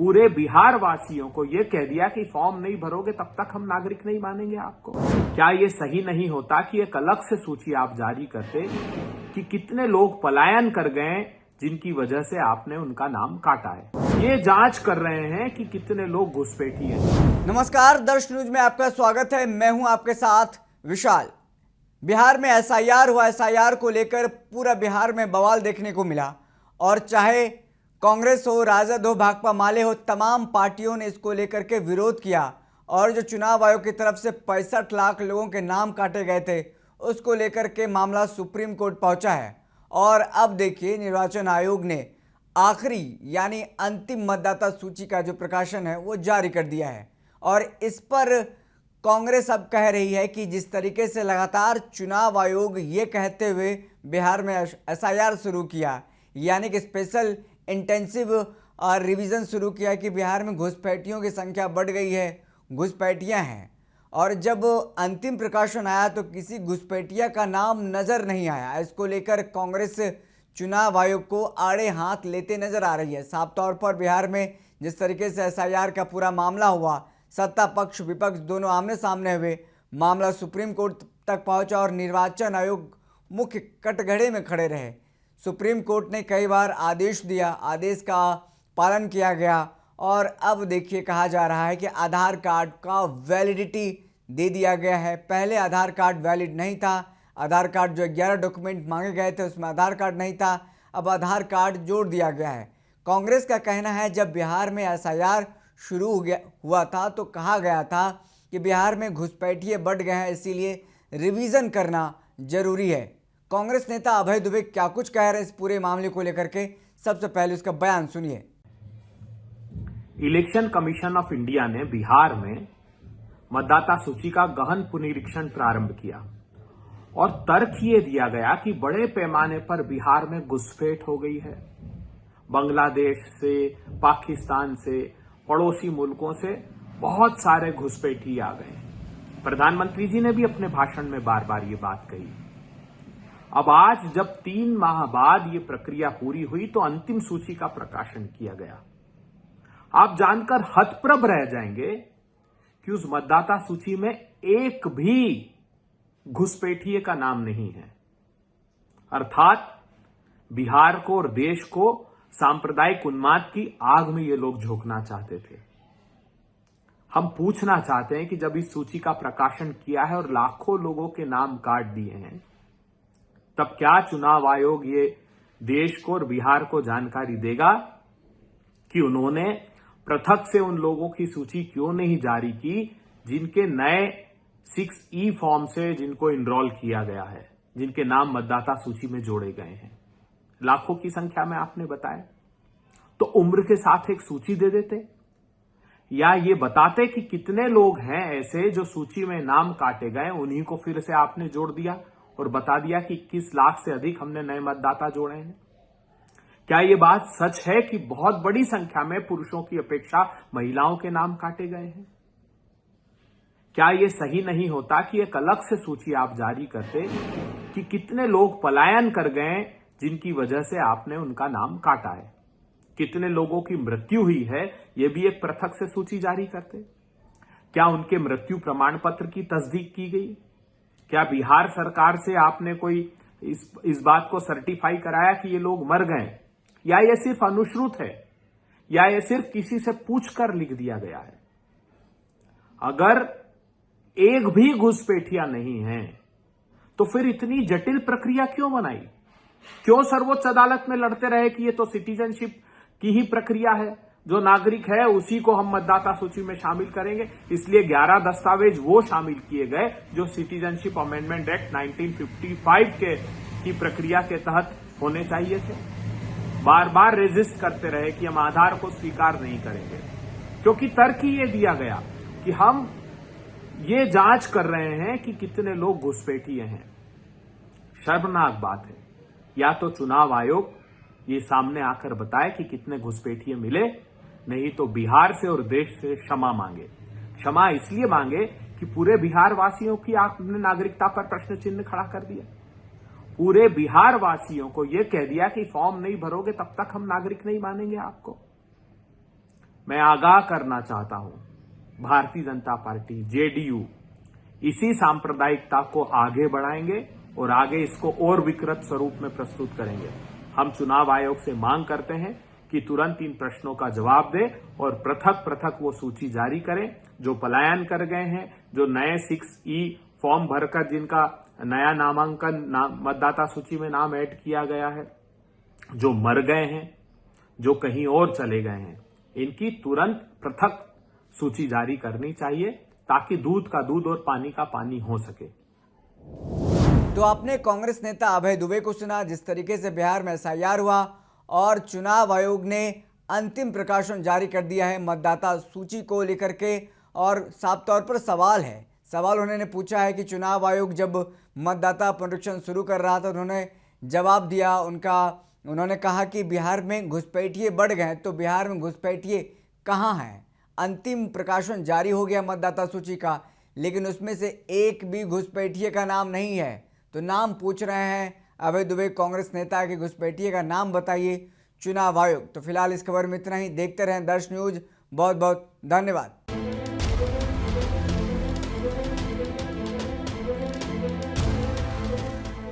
पूरे बिहार वासियों को यह कह दिया कि फॉर्म नहीं भरोगे तब तक हम नागरिक नहीं मानेंगे आपको। क्या ये सही नहीं होता कि एक अलग से सूची आप जारी करते कि कितने लोग पलायन कर गए जिनकी वजह से आपने उनका नाम काटा है। ये जांच कर रहे हैं कि कितने लोग घुसपैठी हैं। नमस्कार, दर्श न्यूज में आपका स्वागत है। मैं हूं आपके साथ विशाल। बिहार में एसआईआर हुआ। एसआईआर को लेकर पूरा बिहार में बवाल देखने को मिला और चाहे कांग्रेस हो, राजद हो, भाकपा माले हो, तमाम पार्टियों ने इसको लेकर के विरोध किया और जो चुनाव आयोग की तरफ से 65 लाख लोगों के नाम काटे गए थे उसको लेकर के मामला सुप्रीम कोर्ट पहुंचा है। और अब देखिए, निर्वाचन आयोग ने आखिरी यानी अंतिम मतदाता सूची का जो प्रकाशन है वो जारी कर दिया है। और इस पर कांग्रेस अब कह रही है कि जिस तरीके से लगातार चुनाव आयोग ये कहते हुए बिहार में एसआईआर शुरू किया, यानी कि स्पेशल इंटेंसिव रिवीजन शुरू किया कि बिहार में घुसपैठियों की संख्या बढ़ गई है, घुसपैठियां हैं। और जब अंतिम प्रकाशन आया तो किसी घुसपैठिया का नाम नज़र नहीं आया। इसको लेकर कांग्रेस चुनाव आयोग को आड़े हाथ लेते नजर आ रही है। साफ तौर पर बिहार में जिस तरीके से एसआईआर का पूरा मामला हुआ, सत्ता पक्ष विपक्ष दोनों आमने सामने हुए, मामला सुप्रीम कोर्ट तक पहुंचा और निर्वाचन आयोग मुख्य कटघरे में खड़े रहे। सुप्रीम कोर्ट ने कई बार आदेश दिया, आदेश का पालन किया गया और अब देखिए कहा जा रहा है कि आधार कार्ड का वैलिडिटी दे दिया गया है। पहले आधार कार्ड वैलिड नहीं था। आधार कार्ड जो 11 डॉक्यूमेंट मांगे गए थे उसमें आधार कार्ड नहीं था, अब आधार कार्ड जोड़ दिया गया है। कांग्रेस का कहना है जब बिहार में एसआईआर शुरू हुआ था तो कहा गया था कि बिहार में घुसपैठिए बढ़ गए हैं, इसीलिए रिवीजन करना जरूरी है। कांग्रेस नेता अभय दुबे क्या कुछ कह रहे हैं इस पूरे मामले को लेकर के, सबसे पहले उसका बयान सुनिए। इलेक्शन कमीशन ऑफ इंडिया ने बिहार में मतदाता सूची का गहन पुनरीक्षण प्रारंभ किया और तर्क ये दिया गया कि बड़े पैमाने पर बिहार में घुसपैठ हो गई है। बांग्लादेश से, पाकिस्तान से, पड़ोसी मुल्कों से बहुत सारे घुसपैठी आ गए। प्रधानमंत्री जी ने भी अपने भाषण में बार बार ये बात कही। अब आज जब 3 माह बाद ये प्रक्रिया पूरी हुई तो अंतिम सूची का प्रकाशन किया गया। आप जानकर हतप्रभ रह जाएंगे कि उस मतदाता सूची में एक भी घुसपैठिए का नाम नहीं है। अर्थात बिहार को और देश को सांप्रदायिक उन्माद की आग में ये लोग झोंकना चाहते थे। हम पूछना चाहते हैं कि जब इस सूची का प्रकाशन किया है और लाखों लोगों के नाम काट दिए हैं, तब क्या चुनाव आयोग ये देश को और बिहार को जानकारी देगा कि उन्होंने पृथक से उन लोगों की सूची क्यों नहीं जारी की जिनके नए 6E फॉर्म से जिनको इनरोल किया गया है, जिनके नाम मतदाता सूची में जोड़े गए हैं। लाखों की संख्या में आपने बताया, तो उम्र के साथ एक सूची दे देते या ये बताते कि कितने लोग हैं ऐसे जो सूची में नाम काटे गए, उन्हीं को फिर से आपने जोड़ दिया और बता दिया कि 21 लाख से अधिक हमने नए मतदाता जोड़े हैं। क्या यह बात सच है कि बहुत बड़ी संख्या में पुरुषों की अपेक्षा महिलाओं के नाम काटे गए हैं? क्या यह सही नहीं होता कि एक अलग से सूची आप जारी करते कि कितने लोग पलायन कर गए जिनकी वजह से आपने उनका नाम काटा है, कितने लोगों की मृत्यु हुई है, यह भी एक पृथक से सूची जारी करते? क्या उनके मृत्यु प्रमाण पत्र की तस्दीक की गई? क्या बिहार सरकार से आपने कोई इस बात को सर्टिफाई कराया कि ये लोग मर गए, या ये सिर्फ अनुश्रुत है, या ये सिर्फ किसी से पूछकर लिख दिया गया है? अगर एक भी घुसपैठिया नहीं है तो फिर इतनी जटिल प्रक्रिया क्यों बनाई? क्यों सर्वोच्च अदालत में लड़ते रहे कि ये तो सिटीजनशिप की ही प्रक्रिया है, जो नागरिक है उसी को हम मतदाता सूची में शामिल करेंगे। इसलिए 11 दस्तावेज वो शामिल किए गए जो सिटीजनशिप अमेंडमेंट एक्ट 1955 की प्रक्रिया के तहत होने चाहिए थे। बार बार रेजिस्ट करते रहे कि हम आधार को स्वीकार नहीं करेंगे, क्योंकि तर्क ही ये दिया गया कि हम ये जांच कर रहे हैं कि कितने लोग घुसपैठिए हैं। शर्मनाक बात है। या तो चुनाव आयोग ये सामने आकर बताए कि कितने घुसपैठिए मिले, नहीं तो बिहार से और देश से क्षमा मांगे। क्षमा इसलिए मांगे कि पूरे बिहार वासियों की आपने नागरिकता पर प्रश्न चिन्ह खड़ा कर दिया। पूरे बिहार वासियों को यह कह दिया कि फॉर्म नहीं भरोगे तब तक हम नागरिक नहीं मानेंगे आपको। मैं आगाह करना चाहता हूं, भारतीय जनता पार्टी जेडीयू इसी सांप्रदायिकता को आगे बढ़ाएंगे और आगे इसको और विकृत स्वरूप में प्रस्तुत करेंगे। हम चुनाव आयोग से मांग करते हैं कि तुरंत इन प्रश्नों का जवाब दे और पृथक पृथक वो सूची जारी करें जो पलायन कर गए हैं, जो नए 6E फॉर्म भरकर जिनका नया नामांकन मतदाता सूची में नाम ऐड किया गया है, जो मर गए हैं, जो कहीं और चले गए हैं, इनकी तुरंत पृथक सूची जारी करनी चाहिए ताकि दूध का दूध और पानी का पानी हो सके। तो आपने कांग्रेस नेता अभय दुबे को सुना, जिस तरीके से बिहार में एसआईआर हुआ और चुनाव आयोग ने अंतिम प्रकाशन जारी कर दिया है मतदाता सूची को लेकर के। और साफ तौर पर सवाल उन्होंने पूछा है कि चुनाव आयोग जब मतदाता पुनरीक्षण शुरू कर रहा था उन्होंने जवाब दिया, उन्होंने कहा कि बिहार में घुसपैठिए बढ़ गए, तो बिहार में घुसपैठिए कहाँ हैं? अंतिम प्रकाशन जारी हो गया मतदाता सूची का, लेकिन उसमें से एक भी घुसपैठिए का नाम नहीं है। तो नाम पूछ रहे हैं अभय दुबे कांग्रेस नेता के, घुसपैठिए का नाम बताइए चुनाव आयोग। तो फिलहाल इस खबर में इतना ही। देखते रहें दर्श न्यूज। बहुत बहुत धन्यवाद।